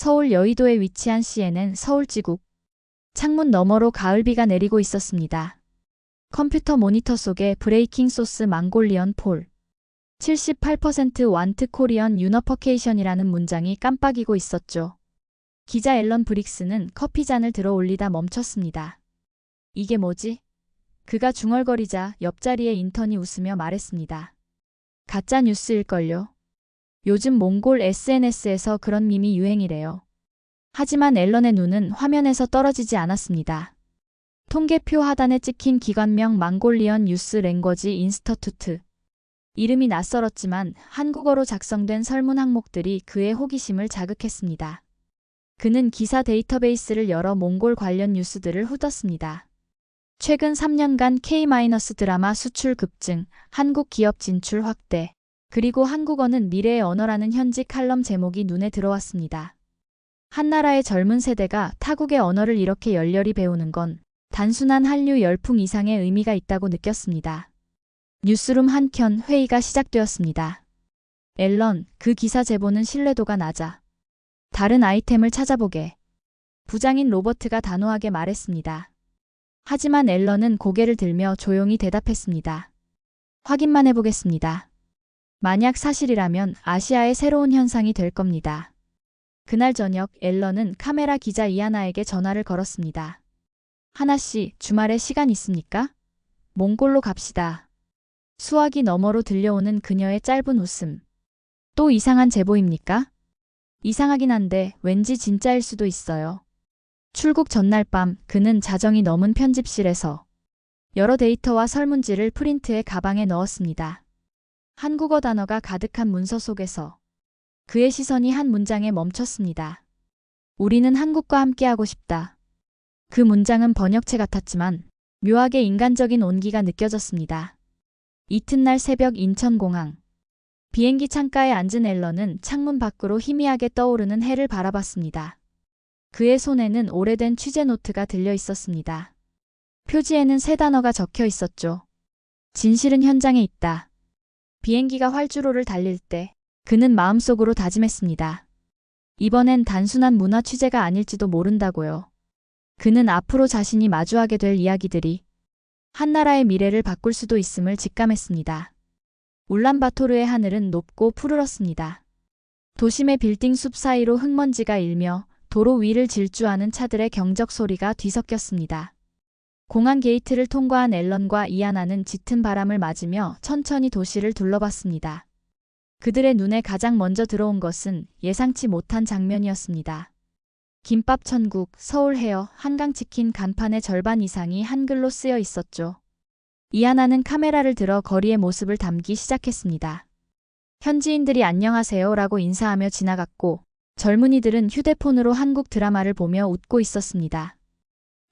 서울 여의도에 위치한 CNN 서울지국. 창문 너머로 가을비가 내리고 있었습니다. 컴퓨터 모니터 속에 브레이킹 소스 망골리언 폴. 78% 완트 코리언 유너퍼케이션이라는 문장이 깜빡이고 있었죠. 기자 앨런 브릭스는 커피잔을 들어 올리다 멈췄습니다. 이게 뭐지? 그가 중얼거리자 옆자리의 인턴이 웃으며 말했습니다. 가짜 뉴스일걸요. 요즘 몽골 SNS에서 그런 밈이 유행이래요. 하지만 앨런의 눈은 화면에서 떨어지지 않았습니다. 통계표 하단에 찍힌 기관명 망골리언 뉴스 랭거지 인스터투트. 이름이 낯설었지만 한국어로 작성된 설문 항목들이 그의 호기심을 자극했습니다. 그는 기사 데이터베이스를 열어 몽골 관련 뉴스들을 훑었습니다. 최근 3년간 K- 드라마 수출 급증, 한국 기업 진출 확대, 그리고 한국어는 미래의 언어라는 현지 칼럼 제목이 눈에 들어왔습니다. 한나라의 젊은 세대가 타국의 언어를 이렇게 열렬히 배우는 건 단순한 한류 열풍 이상의 의미가 있다고 느꼈습니다. 뉴스룸 한켠 회의가 시작되었습니다. 앨런, 그 기사 제보는 신뢰도가 낮아. 다른 아이템을 찾아보게. 부장인 로버트가 단호하게 말했습니다. 하지만 앨런은 고개를 들며 조용히 대답했습니다. 확인만 해보겠습니다. 만약 사실이라면 아시아의 새로운 현상이 될 겁니다. 그날 저녁 앨런은 카메라 기자 이하나에게 전화를 걸었습니다. 하나씨, 주말에 시간 있습니까? 몽골로 갑시다. 수화기 너머로 들려오는 그녀의 짧은 웃음. 또 이상한 제보입니까? 이상하긴 한데 왠지 진짜일 수도 있어요. 출국 전날 밤 그는 자정이 넘은 편집실에서 여러 데이터와 설문지를 프린트해 가방에 넣었습니다. 한국어 단어가 가득한 문서 속에서 그의 시선이 한 문장에 멈췄습니다. 우리는 한국과 함께하고 싶다. 그 문장은 번역체 같았지만 묘하게 인간적인 온기가 느껴졌습니다. 이튿날 새벽 인천공항. 비행기 창가에 앉은 앨런은 창문 밖으로 희미하게 떠오르는 해를 바라봤습니다. 그의 손에는 오래된 취재 노트가 들려 있었습니다. 표지에는 세 단어가 적혀 있었죠. 진실은 현장에 있다. 비행기가 활주로를 달릴 때 그는 마음속으로 다짐했습니다. 이번엔 단순한 문화 취재가 아닐지도 모른다고요. 그는 앞으로 자신이 마주하게 될 이야기들이 한나라의 미래를 바꿀 수도 있음을 직감했습니다. 울란바토르의 하늘은 높고 푸르렀습니다. 도심의 빌딩 숲 사이로 흙먼지가 일며 도로 위를 질주하는 차들의 경적 소리가 뒤섞였습니다. 공항 게이트를 통과한 앨런과 이하나는 짙은 바람을 맞으며 천천히 도시를 둘러봤습니다. 그들의 눈에 가장 먼저 들어온 것은 예상치 못한 장면이었습니다. 김밥 천국, 서울 헤어, 한강치킨 간판의 절반 이상이 한글로 쓰여 있었죠. 이하나는 카메라를 들어 거리의 모습을 담기 시작했습니다. 현지인들이 안녕하세요라고 인사하며 지나갔고 젊은이들은 휴대폰으로 한국 드라마를 보며 웃고 있었습니다.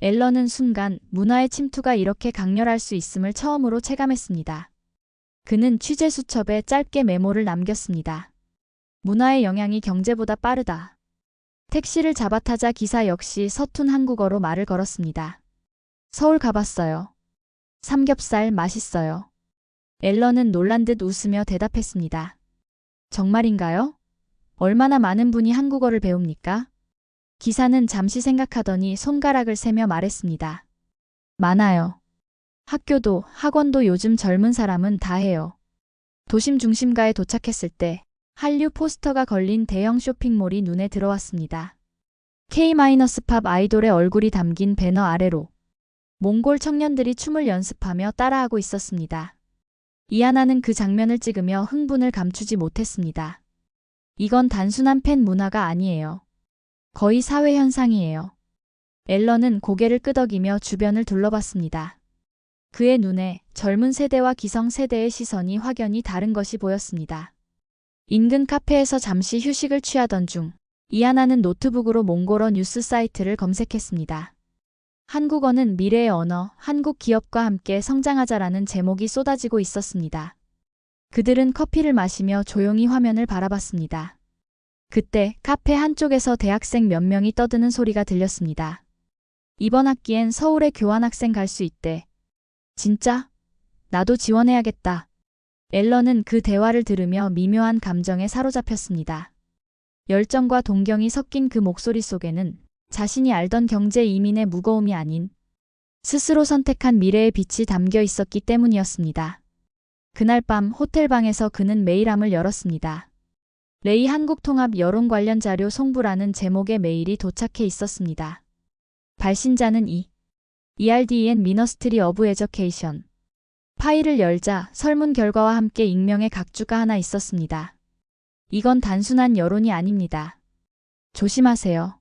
앨런은 순간 문화의 침투가 이렇게 강렬할 수 있음을 처음으로 체감했습니다. 그는 취재 수첩에 짧게 메모를 남겼습니다. 문화의 영향이 경제보다 빠르다. 택시를 잡아타자 기사 역시 서툰 한국어로 말을 걸었습니다. 서울 가봤어요. 삼겹살 맛있어요. 앨런은 놀란 듯 웃으며 대답했습니다. 정말인가요? 얼마나 많은 분이 한국어를 배웁니까? 기사는 잠시 생각하더니 손가락을 세며 말했습니다. 많아요. 학교도 학원도 요즘 젊은 사람은 다 해요. 도심 중심가에 도착했을 때 한류 포스터가 걸린 대형 쇼핑몰이 눈에 들어왔습니다. K-팝 아이돌의 얼굴이 담긴 배너 아래로 몽골 청년들이 춤을 연습하며 따라하고 있었습니다. 이하나는 그 장면을 찍으며 흥분을 감추지 못했습니다. 이건 단순한 팬 문화가 아니에요. 거의 사회 현상이에요. 앨런은 고개를 끄덕이며 주변을 둘러봤습니다. 그의 눈에 젊은 세대와 기성 세대의 시선이 확연히 다른 것이 보였습니다. 인근 카페에서 잠시 휴식을 취하던 중 이하나는 노트북으로 몽골어 뉴스 사이트를 검색했습니다. 한국어는 미래의 언어, 한국 기업과 함께 성장하자라는 제목이 쏟아지고 있었습니다. 그들은 커피를 마시며 조용히 화면을 바라봤습니다. 그때 카페 한쪽에서 대학생 몇 명이 떠드는 소리가 들렸습니다. 이번 학기엔 서울에 교환학생 갈 수 있대. 진짜? 나도 지원해야겠다. 앨런은 그 대화를 들으며 미묘한 감정에 사로잡혔습니다. 열정과 동경이 섞인 그 목소리 속에는 자신이 알던 경제 이민의 무거움이 아닌 스스로 선택한 미래의 빛이 담겨 있었기 때문이었습니다. 그날 밤 호텔방에서 그는 메일함을 열었습니다. 레이 한국통합 여론 관련 자료 송부라는 제목의 메일이 도착해 있었습니다. 발신자는 ERDN 미너스트리 어브 에저케이션. 파일을 열자 설문 결과와 함께 익명의 각주가 하나 있었습니다. 이건 단순한 여론이 아닙니다. 조심하세요.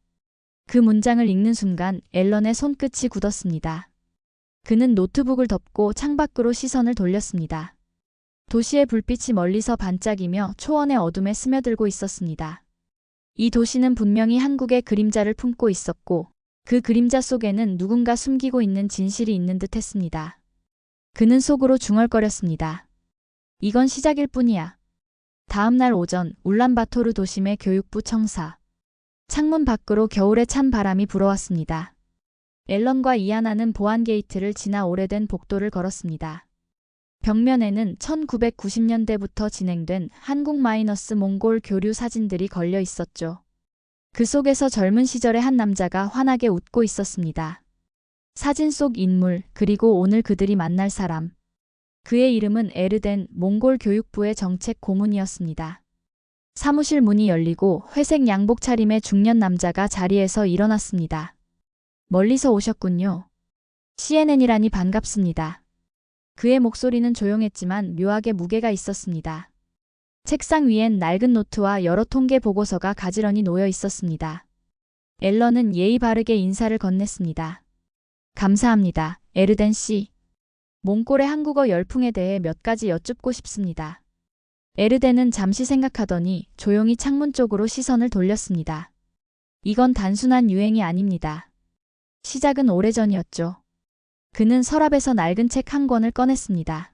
그 문장을 읽는 순간 앨런의 손끝이 굳었습니다. 그는 노트북을 덮고 창밖으로 시선을 돌렸습니다. 도시의 불빛이 멀리서 반짝이며 초원의 어둠에 스며들고 있었습니다. 이 도시는 분명히 한국의 그림자를 품고 있었고 그 그림자 속에는 누군가 숨기고 있는 진실이 있는 듯 했습니다. 그는 속으로 중얼거렸습니다. 이건 시작일 뿐이야. 다음 날 오전 울란바토르 도심의 교육부 청사. 창문 밖으로 겨울에 찬 바람이 불어왔습니다. 앨런과 이아나는 보안 게이트를 지나 오래된 복도를 걸었습니다. 벽면에는 1990년대부터 진행된 한국-몽골 교류 사진들이 걸려 있었죠. 그 속에서 젊은 시절의 한 남자가 환하게 웃고 있었습니다. 사진 속 인물, 그리고 오늘 그들이 만날 사람. 그의 이름은 에르덴 몽골 교육부의 정책 고문이었습니다. 사무실 문이 열리고 회색 양복 차림의 중년 남자가 자리에서 일어났습니다. 멀리서 오셨군요. CNN이라니 반갑습니다. 그의 목소리는 조용했지만 묘하게 무게가 있었습니다. 책상 위엔 낡은 노트와 여러 통계 보고서가 가지런히 놓여 있었습니다. 앨런은 예의 바르게 인사를 건넸습니다. 감사합니다, 에르덴 씨. 몽골의 한국어 열풍에 대해 몇 가지 여쭙고 싶습니다. 에르덴은 잠시 생각하더니 조용히 창문 쪽으로 시선을 돌렸습니다. 이건 단순한 유행이 아닙니다. 시작은 오래전이었죠. 그는 서랍에서 낡은 책 한 권을 꺼냈습니다.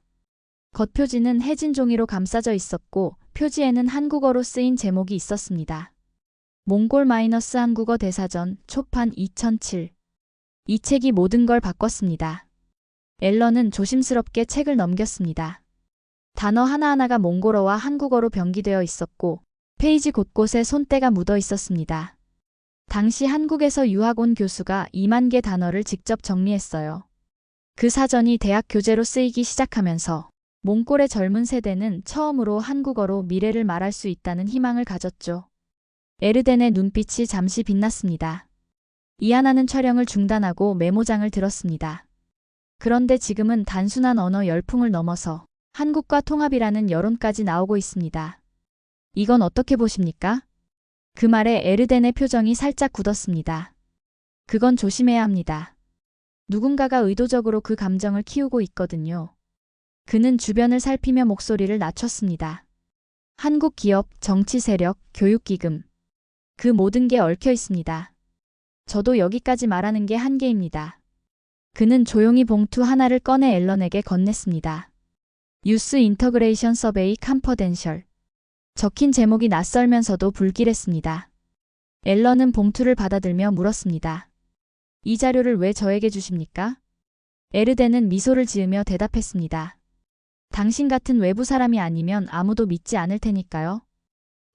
겉표지는 해진 종이로 감싸져 있었고 표지에는 한국어로 쓰인 제목이 있었습니다. 몽골 마이너스 한국어 대사전 초판 2007. 이 책이 모든 걸 바꿨습니다. 앨런은 조심스럽게 책을 넘겼습니다. 단어 하나하나가 몽골어와 한국어로 병기되어 있었고 페이지 곳곳에 손때가 묻어 있었습니다. 당시 한국에서 유학 온 교수가 2만 개 단어를 직접 정리했어요. 그 사전이 대학 교재로 쓰이기 시작하면서 몽골의 젊은 세대는 처음으로 한국어로 미래를 말할 수 있다는 희망을 가졌죠. 에르덴의 눈빛이 잠시 빛났습니다. 이아나는 촬영을 중단하고 메모장을 들었습니다. 그런데 지금은 단순한 언어 열풍을 넘어서 한국과 통합이라는 여론까지 나오고 있습니다. 이건 어떻게 보십니까? 그 말에 에르덴의 표정이 살짝 굳었습니다. 그건 조심해야 합니다. 누군가가 의도적으로 그 감정을 키우고 있거든요. 그는 주변을 살피며 목소리를 낮췄습니다. 한국 기업, 정치 세력, 교육기금. 그 모든 게 얽혀 있습니다. 저도 여기까지 말하는 게 한계입니다. 그는 조용히 봉투 하나를 꺼내 앨런에게 건넸습니다. 유스 인터그레이션 서베이 캄퍼덴셜. 적힌 제목이 낯설면서도 불길했습니다. 앨런은 봉투를 받아들며 물었습니다. 이 자료를 왜 저에게 주십니까? 에르덴은 미소를 지으며 대답했습니다. 당신 같은 외부 사람이 아니면 아무도 믿지 않을 테니까요.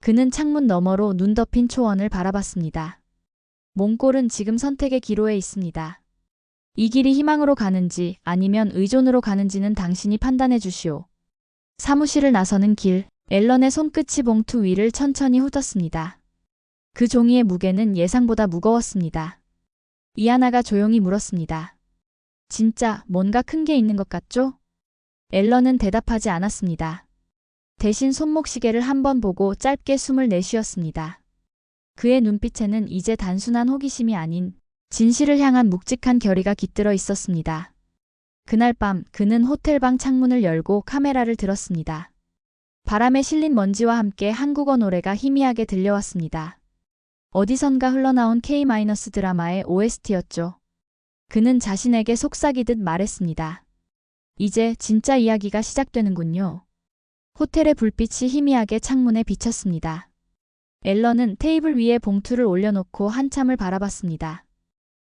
그는 창문 너머로 눈 덮인 초원을 바라봤습니다. 몽골은 지금 선택의 기로에 있습니다. 이 길이 희망으로 가는지 아니면 의존으로 가는지는 당신이 판단해 주시오. 사무실을 나서는 길, 앨런의 손끝이 봉투 위를 천천히 훑었습니다. 그 종이의 무게는 예상보다 무거웠습니다. 이아나가 조용히 물었습니다. 진짜 뭔가 큰 게 있는 것 같죠? 앨런은 대답하지 않았습니다. 대신 손목시계를 한번 보고 짧게 숨을 내쉬었습니다. 그의 눈빛에는 이제 단순한 호기심이 아닌 진실을 향한 묵직한 결의가 깃들어 있었습니다. 그날 밤 그는 호텔방 창문을 열고 카메라를 들었습니다. 바람에 실린 먼지와 함께 한국어 노래가 희미하게 들려왔습니다. 어디선가 흘러나온 K-드라마의 OST였죠. 그는 자신에게 속삭이듯 말했습니다. 이제 진짜 이야기가 시작되는군요. 호텔의 불빛이 희미하게 창문에 비쳤습니다. 앨런은 테이블 위에 봉투를 올려놓고 한참을 바라봤습니다.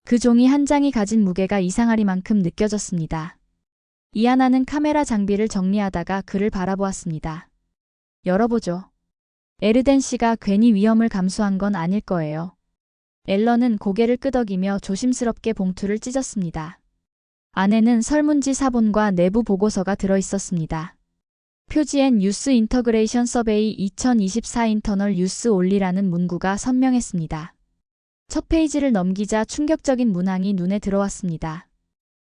그 종이 한 장이 가진 무게가 이상하리만큼 느껴졌습니다. 이아나는 카메라 장비를 정리하다가 그를 바라보았습니다. 열어보죠. 에르덴 씨가 괜히 위험을 감수한 건 아닐 거예요. 앨런은 고개를 끄덕이며 조심스럽게 봉투를 찢었습니다. 안에는 설문지 사본과 내부 보고서가 들어 있었습니다. 표지엔 유스 인터그레이션 서베이 2024 인터널 유스 올리라는 문구가 선명했습니다. 첫 페이지를 넘기자 충격적인 문항이 눈에 들어왔습니다.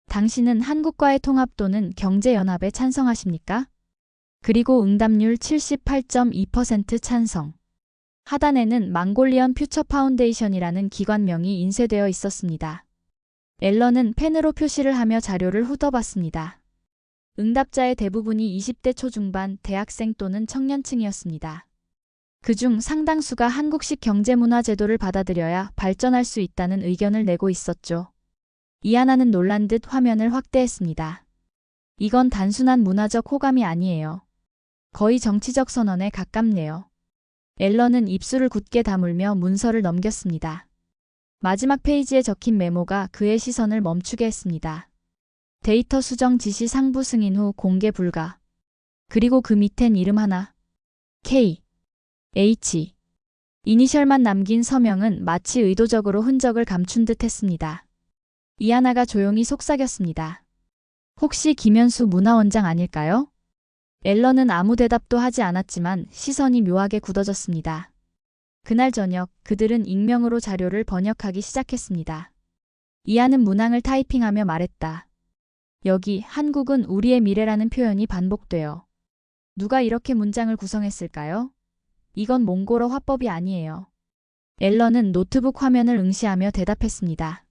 당신은 한국과의 통합 또는 경제연합에 찬성하십니까? 그리고 응답률 78.2% 찬성. 하단에는 망골리언 퓨처 파운데이션이라는 기관명이 인쇄되어 있었습니다. 앨런은 펜으로 표시를 하며 자료를 훑어봤습니다. 응답자의 대부분이 20대 초중반 대학생 또는 청년층이었습니다. 그중 상당수가 한국식 경제문화 제도를 받아들여야 발전할 수 있다는 의견을 내고 있었죠. 이하나는 놀란 듯 화면을 확대했습니다. 이건 단순한 문화적 호감이 아니에요. 거의 정치적 선언에 가깝네요. 앨런은 입술을 굳게 다물며 문서를 넘겼습니다. 마지막 페이지에 적힌 메모가 그의 시선을 멈추게 했습니다. 데이터 수정 지시 상부 승인 후 공개 불가. 그리고 그 밑엔 이름 하나. K. H. 이니셜만 남긴 서명은 마치 의도적으로 흔적을 감춘 듯 했습니다. 이하나가 조용히 속삭였습니다. 혹시 김현수 문화원장 아닐까요? 앨런은 아무 대답도 하지 않았지만 시선이 묘하게 굳어졌습니다. 그날 저녁 그들은 익명으로 자료를 번역하기 시작했습니다. 이하는 문항을 타이핑하며 말했다. 여기 한국은 우리의 미래라는 표현이 반복돼요. 누가 이렇게 문장을 구성했을까요? 이건 몽골어 화법이 아니에요. 앨런은 노트북 화면을 응시하며 대답했습니다.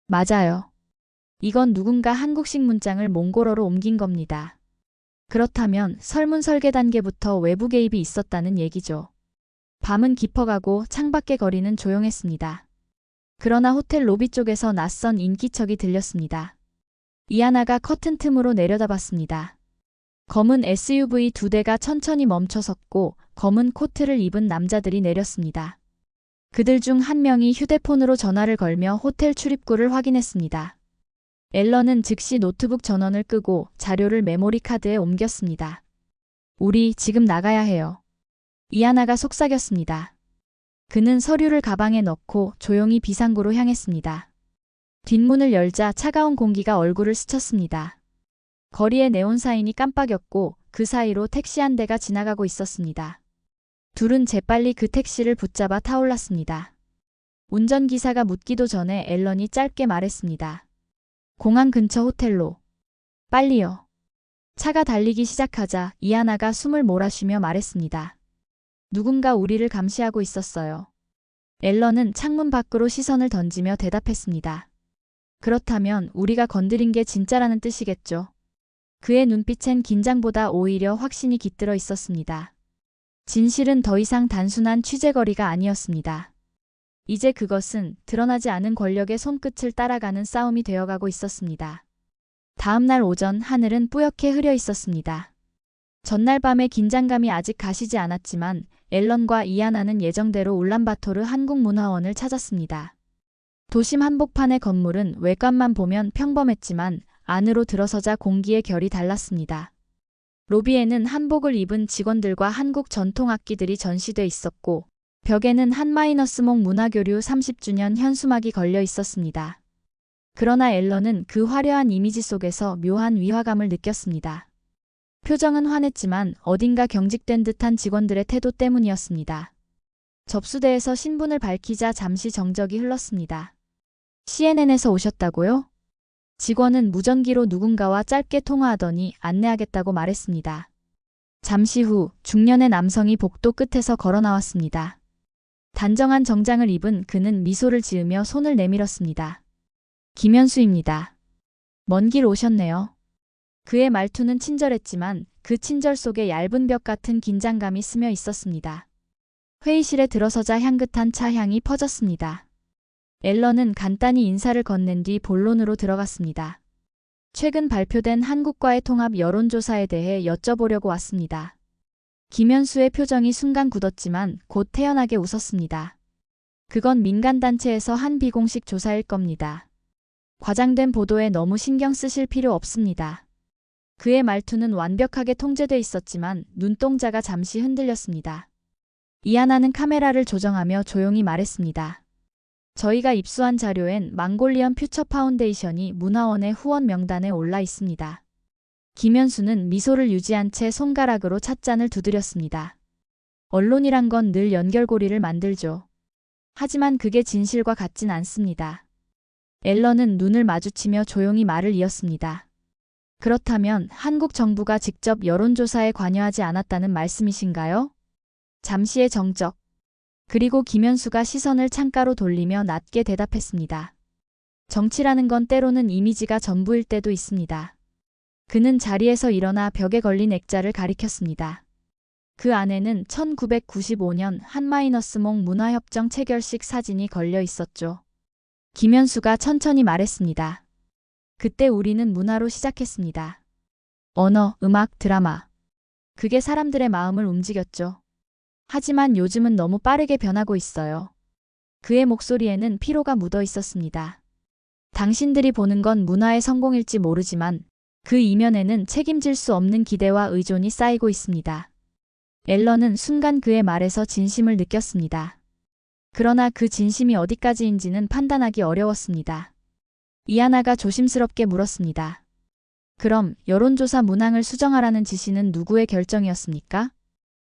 맞아요. 이건 누군가 한국식 문장을 몽골어로 옮긴 겁니다. 그렇다면 설문 설계 단계부터 외부 개입이 있었다는 얘기죠. 밤은 깊어가고 창밖의 거리는 조용했습니다. 그러나 호텔 로비 쪽에서 낯선 인기척이 들렸습니다. 이하나가 커튼 틈으로 내려다봤습니다. 검은 SUV 2대가 천천히 멈춰섰고 검은 코트를 입은 남자들이 내렸습니다. 그들 중 한 명이 휴대폰으로 전화를 걸며 호텔 출입구를 확인했습니다. 앨런은 즉시 노트북 전원을 끄고 자료를 메모리 카드에 옮겼습니다. 우리 지금 나가야 해요. 이하나가 속삭였습니다. 그는 서류를 가방에 넣고 조용히 비상구로 향했습니다. 뒷문을 열자 차가운 공기가 얼굴을 스쳤습니다. 거리에 네온사인이 깜빡였고 그 사이로 택시 한 대가 지나가고 있었습니다. 둘은 재빨리 그 택시를 붙잡아 타올랐습니다. 운전기사가 묻기도 전에 앨런이 짧게 말했습니다. 공항 근처 호텔로. 빨리요. 차가 달리기 시작하자 이하나가 숨을 몰아쉬며 말했습니다. 누군가 우리를 감시하고 있었어요. 앨런은 창문 밖으로 시선을 던지며 대답했습니다. 그렇다면 우리가 건드린 게 진짜라는 뜻이겠죠. 그의 눈빛엔 긴장보다 오히려 확신이 깃들어 있었습니다. 진실은 더 이상 단순한 취재거리가 아니었습니다. 이제 그것은 드러나지 않은 권력의 손끝을 따라가는 싸움이 되어가고 있었습니다. 다음 날 오전 하늘은 뿌옇게 흐려 있었습니다. 전날 밤의 긴장감이 아직 가시지 않았지만 앨런과 이하나는 예정대로 울란바토르 한국문화원을 찾았습니다. 도심 한복판의 건물은 외관만 보면 평범했지만 안으로 들어서자 공기의 결이 달랐습니다. 로비에는 한복을 입은 직원들과 한국 전통 악기들이 전시돼 있었고 벽에는 한마이너스목 문화교류 30주년 현수막이 걸려 있었습니다. 그러나 앨런은 그 화려한 이미지 속에서 묘한 위화감을 느꼈습니다. 표정은 환했지만 어딘가 경직된 듯한 직원들의 태도 때문이었습니다. 접수대에서 신분을 밝히자 잠시 정적이 흘렀습니다. CNN에서 오셨다고요? 직원은 무전기로 누군가와 짧게 통화하더니 안내하겠다고 말했습니다. 잠시 후 중년의 남성이 복도 끝에서 걸어 나왔습니다. 단정한 정장을 입은 그는 미소를 지으며 손을 내밀었습니다. 김현수입니다. 먼 길 오셨네요. 그의 말투는 친절했지만 그 친절 속에 얇은 벽 같은 긴장감이 스며 있었습니다. 회의실에 들어서자 향긋한 차 향이 퍼졌습니다. 앨런은 간단히 인사를 건넨 뒤 본론으로 들어갔습니다. 최근 발표된 한국과의 통합 여론조사에 대해 여쭤보려고 왔습니다. 김현수의 표정이 순간 굳었지만 곧 태연하게 웃었습니다. 그건 민간단체에서 한 비공식 조사일 겁니다. 과장된 보도에 너무 신경 쓰실 필요 없습니다. 그의 말투는 완벽하게 통제돼 있었지만 눈동자가 잠시 흔들렸습니다. 이하나는 카메라를 조정하며 조용히 말했습니다. 저희가 입수한 자료엔 망골리언 퓨처 파운데이션이 문화원의 후원 명단에 올라 있습니다. 김현수는 미소를 유지한 채 손가락으로 찻잔을 두드렸습니다. 언론이란 건 늘 연결고리를 만들죠. 하지만 그게 진실과 같진 않습니다. 앨런은 눈을 마주치며 조용히 말을 이었습니다. 그렇다면 한국 정부가 직접 여론조사에 관여하지 않았다는 말씀이신가요? 잠시의 정적. 그리고 김현수가 시선을 창가로 돌리며 낮게 대답했습니다. 정치라는 건 때로는 이미지가 전부일 때도 있습니다. 그는 자리에서 일어나 벽에 걸린 액자를 가리켰습니다. 그 안에는 1995년 한마이너스몽 문화협정 체결식 사진이 걸려 있었죠. 김현수가 천천히 말했습니다. 그때 우리는 문화로 시작했습니다. 언어, 음악, 드라마. 그게 사람들의 마음을 움직였죠. 하지만 요즘은 너무 빠르게 변하고 있어요. 그의 목소리에는 피로가 묻어 있었습니다. 당신들이 보는 건 문화의 성공일지 모르지만 그 이면에는 책임질 수 없는 기대와 의존이 쌓이고 있습니다. 앨런은 순간 그의 말에서 진심을 느꼈습니다. 그러나 그 진심이 어디까지인지는 판단하기 어려웠습니다. 이하나가 조심스럽게 물었습니다. 그럼 여론조사 문항을 수정하라는 지시는 누구의 결정이었습니까?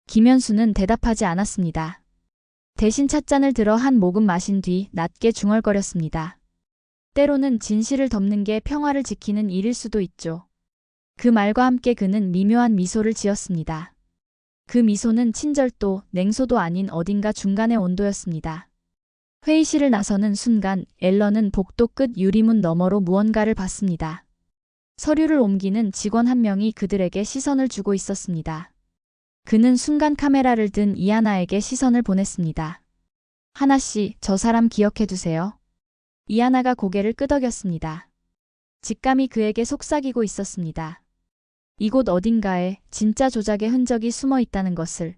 김현수는 대답하지 않았습니다. 대신 찻잔을 들어 한 모금 마신 뒤 낮게 중얼거렸습니다. 때로는 진실을 덮는 게 평화를 지키는 일일 수도 있죠. 그 말과 함께 그는 미묘한 미소를 지었습니다. 그 미소는 친절도 냉소도 아닌 어딘가 중간의 온도였습니다. 회의실을 나서는 순간 앨런은 복도 끝 유리문 너머로 무언가를 봤습니다. 서류를 옮기는 직원 한 명이 그들에게 시선을 주고 있었습니다. 그는 순간 카메라를 든 이하나에게 시선을 보냈습니다. 하나 씨, 저 사람 기억해 두세요. 이하나가 고개를 끄덕였습니다. 직감이 그에게 속삭이고 있었습니다. 이곳 어딘가에 진짜 조작의 흔적이 숨어 있다는 것을.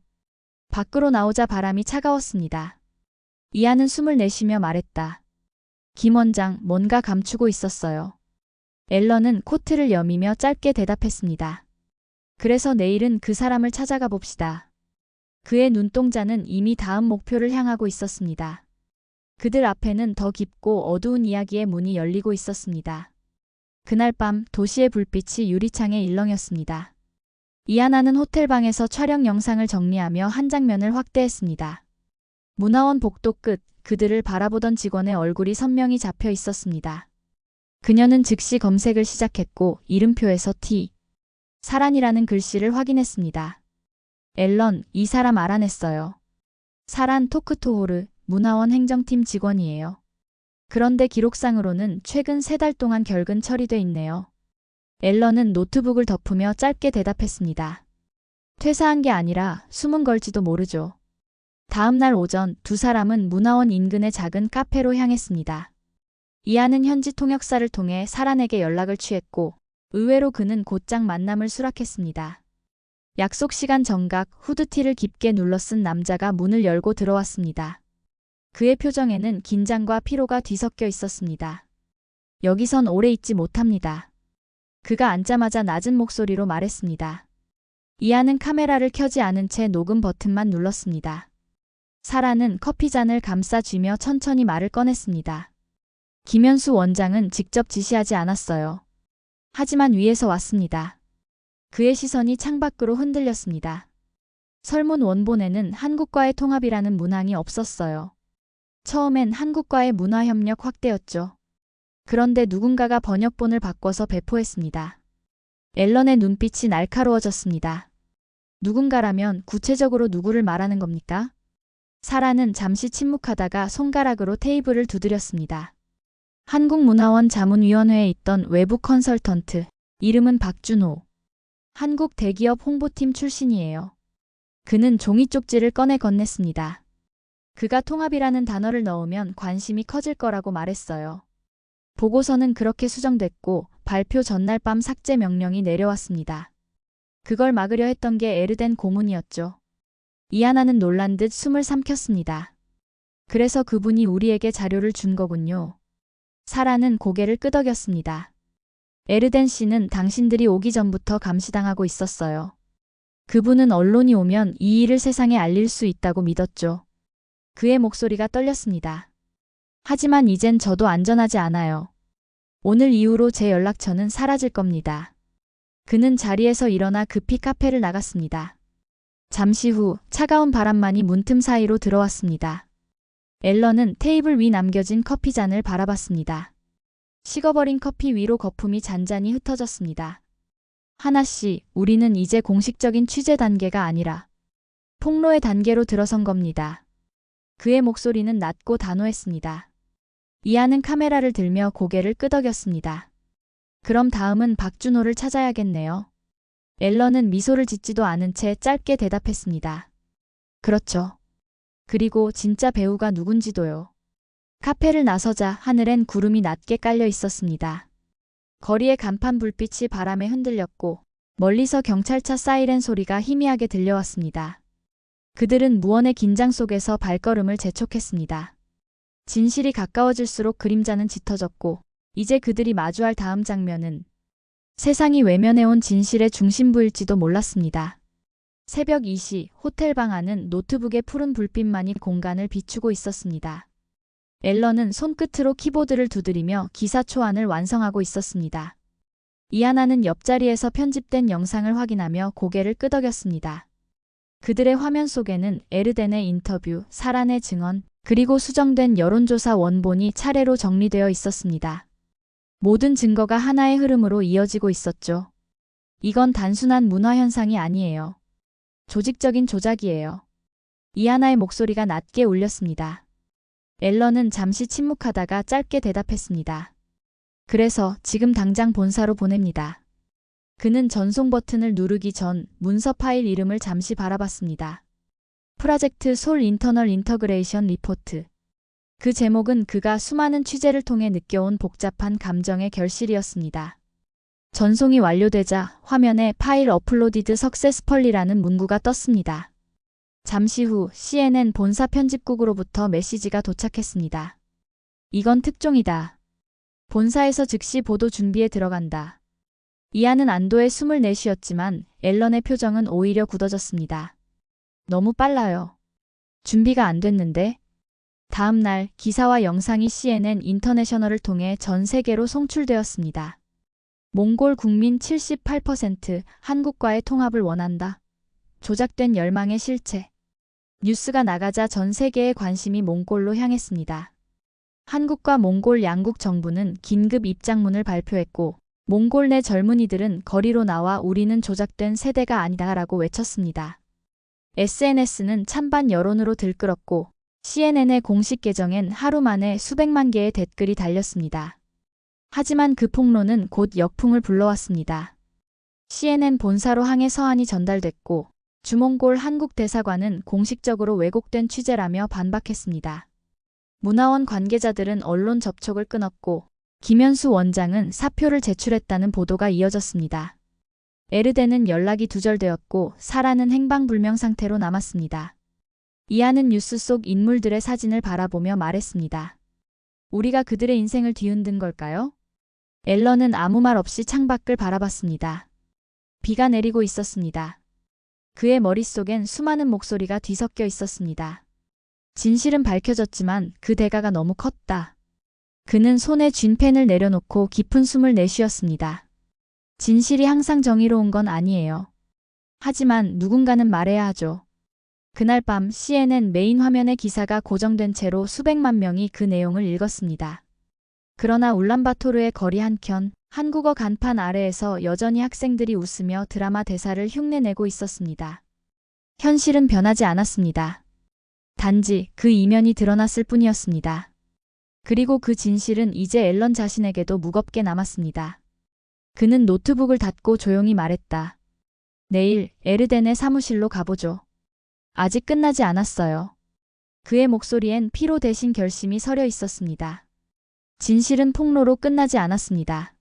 밖으로 나오자 바람이 차가웠습니다. 이하는 숨을 내쉬며 말했다. 김 원장, 뭔가 감추고 있었어요. 앨런은 코트를 여미며 짧게 대답했습니다. 그래서 내일은 그 사람을 찾아가 봅시다. 그의 눈동자는 이미 다음 목표를 향하고 있었습니다. 그들 앞에는 더 깊고 어두운 이야기의 문이 열리고 있었습니다. 그날 밤 도시의 불빛이 유리창에 일렁였습니다. 이하나는 호텔방에서 촬영 영상을 정리하며 한 장면을 확대했습니다. 문화원 복도 끝 그들을 바라보던 직원의 얼굴이 선명히 잡혀 있었습니다. 그녀는 즉시 검색을 시작했고 이름표에서 T. 사란이라는 글씨를 확인했습니다. 앨런, 이 사람 알아냈어요. 사란 토크토호르, 문화원 행정팀 직원이에요. 그런데 기록상으로는 최근 3달 동안 결근 처리돼 있네요. 앨런은 노트북을 덮으며 짧게 대답했습니다. 퇴사한 게 아니라 숨은 걸지도 모르죠. 다음 날 오전 두 사람은 문화원 인근의 작은 카페로 향했습니다. 이하는 현지 통역사를 통해 사란에게 연락을 취했고 의외로 그는 곧장 만남을 수락했습니다. 약속 시간 정각 후드티를 깊게 눌러 쓴 남자가 문을 열고 들어왔습니다. 그의 표정에는 긴장과 피로가 뒤섞여 있었습니다. 여기선 오래 있지 못합니다. 그가 앉자마자 낮은 목소리로 말했습니다. 이하는 카메라를 켜지 않은 채 녹음 버튼만 눌렀습니다. 사라는 커피잔을 감싸 쥐며 천천히 말을 꺼냈습니다. 김현수 원장은 직접 지시하지 않았어요. 하지만 위에서 왔습니다. 그의 시선이 창밖으로 흔들렸습니다. 설문 원본에는 한국과의 통합이라는 문항이 없었어요. 처음엔 한국과의 문화협력 확대였죠. 그런데 누군가가 번역본을 바꿔서 배포했습니다. 앨런의 눈빛이 날카로워졌습니다. 누군가라면 구체적으로 누구를 말하는 겁니까? 사라는 잠시 침묵하다가 손가락으로 테이블을 두드렸습니다. 한국문화원 자문위원회에 있던 외부 컨설턴트, 이름은 박준호. 한국 대기업 홍보팀 출신이에요. 그는 종이 쪽지를 꺼내 건넸습니다. 그가 통합이라는 단어를 넣으면 관심이 커질 거라고 말했어요. 보고서는 그렇게 수정됐고 발표 전날 밤 삭제 명령이 내려왔습니다. 그걸 막으려 했던 게 에르덴 고문이었죠. 이하나는 놀란 듯 숨을 삼켰습니다. 그래서 그분이 우리에게 자료를 준 거군요. 사라는 고개를 끄덕였습니다. 에르덴 씨는 당신들이 오기 전부터 감시당하고 있었어요. 그분은 언론이 오면 이 일을 세상에 알릴 수 있다고 믿었죠. 그의 목소리가 떨렸습니다. 하지만 이젠 저도 안전하지 않아요. 오늘 이후로 제 연락처는 사라질 겁니다. 그는 자리에서 일어나 급히 카페를 나갔습니다. 잠시 후 차가운 바람만이 문틈 사이로 들어왔습니다. 앨런은 테이블 위 남겨진 커피잔을 바라봤습니다. 식어버린 커피 위로 거품이 잔잔히 흩어졌습니다. 하나 씨, 우리는 이제 공식적인 취재 단계가 아니라 폭로의 단계로 들어선 겁니다. 그의 목소리는 낮고 단호했습니다. 이하는 카메라를 들며 고개를 끄덕였습니다. 그럼 다음은 박준호를 찾아야겠네요. 앨런은 미소를 짓지도 않은 채 짧게 대답했습니다. 그렇죠. 그리고 진짜 배우가 누군지도요. 카페를 나서자 하늘엔 구름이 낮게 깔려 있었습니다. 거리의 간판 불빛이 바람에 흔들렸고 멀리서 경찰차 사이렌 소리가 희미하게 들려왔습니다. 그들은 무언의 긴장 속에서 발걸음을 재촉했습니다. 진실이 가까워질수록 그림자는 짙어졌고 이제 그들이 마주할 다음 장면은 세상이 외면해온 진실의 중심부일지도 몰랐습니다. 새벽 2시 호텔 방 안은 노트북의 푸른 불빛만이 공간을 비추고 있었습니다. 앨런은 손끝으로 키보드를 두드리며 기사 초안을 완성하고 있었습니다. 이하나는 옆자리에서 편집된 영상을 확인하며 고개를 끄덕였습니다. 그들의 화면 속에는 에르덴의 인터뷰, 사란의 증언, 그리고 수정된 여론조사 원본이 차례로 정리되어 있었습니다. 모든 증거가 하나의 흐름으로 이어지고 있었죠. 이건 단순한 문화 현상이 아니에요. 조직적인 조작이에요. 이하나의 목소리가 낮게 울렸습니다. 앨런은 잠시 침묵하다가 짧게 대답했습니다. 그래서 지금 당장 본사로 보냅니다. 그는 전송 버튼을 누르기 전 문서 파일 이름을 잠시 바라봤습니다. 프로젝트 솔 인터널 인터그레이션 리포트. 그 제목은 그가 수많은 취재를 통해 느껴온 복잡한 감정의 결실이었습니다. 전송이 완료되자 화면에 파일 업로디드 석세스펄리라는 문구가 떴습니다. 잠시 후 CNN 본사 편집국으로부터 메시지가 도착했습니다. 이건 특종이다. 본사에서 즉시 보도 준비에 들어간다. 이하는 안도의 숨을 내쉬었지만 앨런의 표정은 오히려 굳어졌습니다. 너무 빨라요. 준비가 안 됐는데? 다음 날 기사와 영상이 CNN 인터내셔널을 통해 전 세계로 송출되었습니다. 몽골 국민 78% 한국과의 통합을 원한다. 조작된 열망의 실체. 뉴스가 나가자 전 세계의 관심이 몽골로 향했습니다. 한국과 몽골 양국 정부는 긴급 입장문을 발표했고 몽골 내 젊은이들은 거리로 나와 우리는 조작된 세대가 아니다라고 외쳤습니다. SNS는 찬반 여론으로 들끓었고 CNN의 공식 계정엔 하루 만에 수백만 개의 댓글이 달렸습니다. 하지만 그 폭로는 곧 역풍을 불러왔습니다. CNN 본사로 항해 서한이 전달됐고 주몽골 한국 대사관은 공식적으로 왜곡된 취재라며 반박했습니다. 문화원 관계자들은 언론 접촉을 끊었고 김현수 원장은 사표를 제출했다는 보도가 이어졌습니다. 에르덴은 연락이 두절되었고 사라는 행방불명 상태로 남았습니다. 이하는 뉴스 속 인물들의 사진을 바라보며 말했습니다. 우리가 그들의 인생을 뒤흔든 걸까요? 앨런은 아무 말 없이 창밖을 바라봤습니다. 비가 내리고 있었습니다. 그의 머릿속엔 수많은 목소리가 뒤섞여 있었습니다. 진실은 밝혀졌지만 그 대가가 너무 컸다. 그는 손에 쥔 펜을 내려놓고 깊은 숨을 내쉬었습니다. 진실이 항상 정의로운 건 아니에요. 하지만 누군가는 말해야 하죠. 그날 밤 CNN 메인 화면의 기사가 고정된 채로 수백만 명이 그 내용을 읽었습니다. 그러나 울란바토르의 거리 한켠 한국어 간판 아래에서 여전히 학생들이 웃으며 드라마 대사를 흉내내고 있었습니다. 현실은 변하지 않았습니다. 단지 그 이면이 드러났을 뿐이었습니다. 그리고 그 진실은 이제 앨런 자신에게도 무겁게 남았습니다. 그는 노트북을 닫고 조용히 말했다. 내일 에르덴의 사무실로 가보죠. 아직 끝나지 않았어요. 그의 목소리엔 피로 대신 결심이 서려 있었습니다. 진실은 폭로로 끝나지 않았습니다.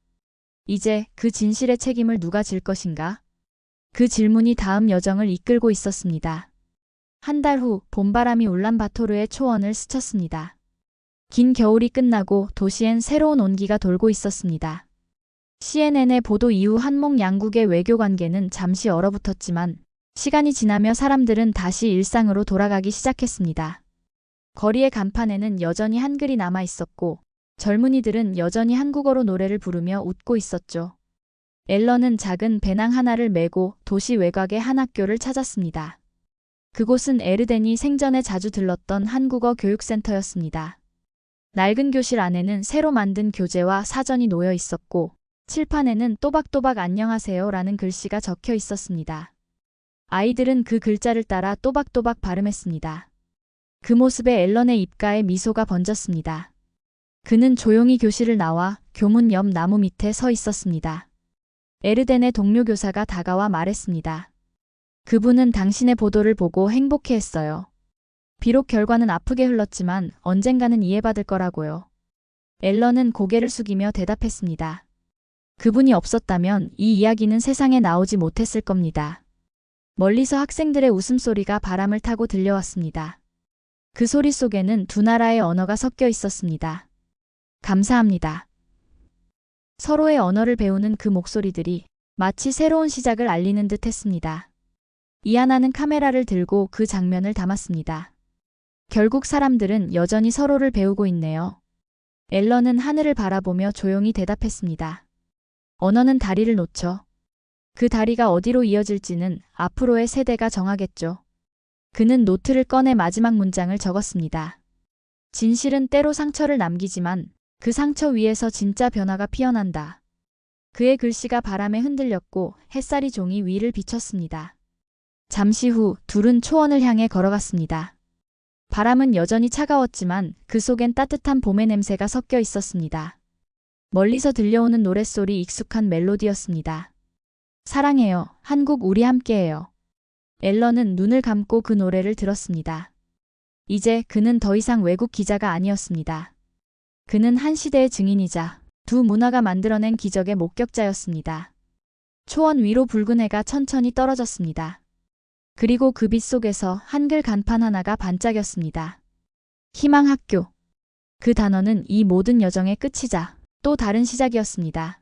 이제 그 진실의 책임을 누가 질 것인가? 그 질문이 다음 여정을 이끌고 있었습니다. 한 달 후 봄바람이 울란바토르의 초원을 스쳤습니다. 긴 겨울이 끝나고 도시엔 새로운 온기가 돌고 있었습니다. CNN의 보도 이후 한목 양국의 외교 관계는 잠시 얼어붙었지만 시간이 지나며 사람들은 다시 일상으로 돌아가기 시작했습니다. 거리의 간판에는 여전히 한글이 남아 있었고 젊은이들은 여전히 한국어로 노래를 부르며 웃고 있었죠. 앨런은 작은 배낭 하나를 메고 도시 외곽의 한 학교를 찾았습니다. 그곳은 에르덴이 생전에 자주 들렀던 한국어 교육센터였습니다. 낡은 교실 안에는 새로 만든 교재와 사전이 놓여 있었고 칠판에는 또박또박 안녕하세요라는 글씨가 적혀 있었습니다. 아이들은 그 글자를 따라 또박또박 발음했습니다. 그 모습에 앨런의 입가에 미소가 번졌습니다. 그는 조용히 교실을 나와 교문 옆 나무 밑에 서 있었습니다. 에르덴의 동료 교사가 다가와 말했습니다. 그분은 당신의 보도를 보고 행복해했어요. 비록 결과는 아프게 흘렀지만 언젠가는 이해받을 거라고요. 앨런은 고개를 숙이며 대답했습니다. 그분이 없었다면 이 이야기는 세상에 나오지 못했을 겁니다. 멀리서 학생들의 웃음소리가 바람을 타고 들려왔습니다. 그 소리 속에는 두 나라의 언어가 섞여 있었습니다. 감사합니다. 서로의 언어를 배우는 그 목소리들이 마치 새로운 시작을 알리는 듯 했습니다. 이아나는 카메라를 들고 그 장면을 담았습니다. 결국 사람들은 여전히 서로를 배우고 있네요. 앨런은 하늘을 바라보며 조용히 대답했습니다. 언어는 다리를 놓죠. 그 다리가 어디로 이어질지는 앞으로의 세대가 정하겠죠. 그는 노트를 꺼내 마지막 문장을 적었습니다. 진실은 때로 상처를 남기지만 그 상처 위에서 진짜 변화가 피어난다. 그의 글씨가 바람에 흔들렸고 햇살이 종이 위를 비쳤습니다. 잠시 후 둘은 초원을 향해 걸어갔습니다. 바람은 여전히 차가웠지만 그 속엔 따뜻한 봄의 냄새가 섞여 있었습니다. 멀리서 들려오는 노랫소리 익숙한 멜로디였습니다. 사랑해요. 한국 우리 함께해요. 앨런은 눈을 감고 그 노래를 들었습니다. 이제 그는 더 이상 외국 기자가 아니었습니다. 그는 한 시대의 증인이자 두 문화가 만들어낸 기적의 목격자였습니다. 초원 위로 붉은 해가 천천히 떨어졌습니다. 그리고 그 빛 속에서 한글 간판 하나가 반짝였습니다. 희망학교. 그 단어는 이 모든 여정의 끝이자 또 다른 시작이었습니다.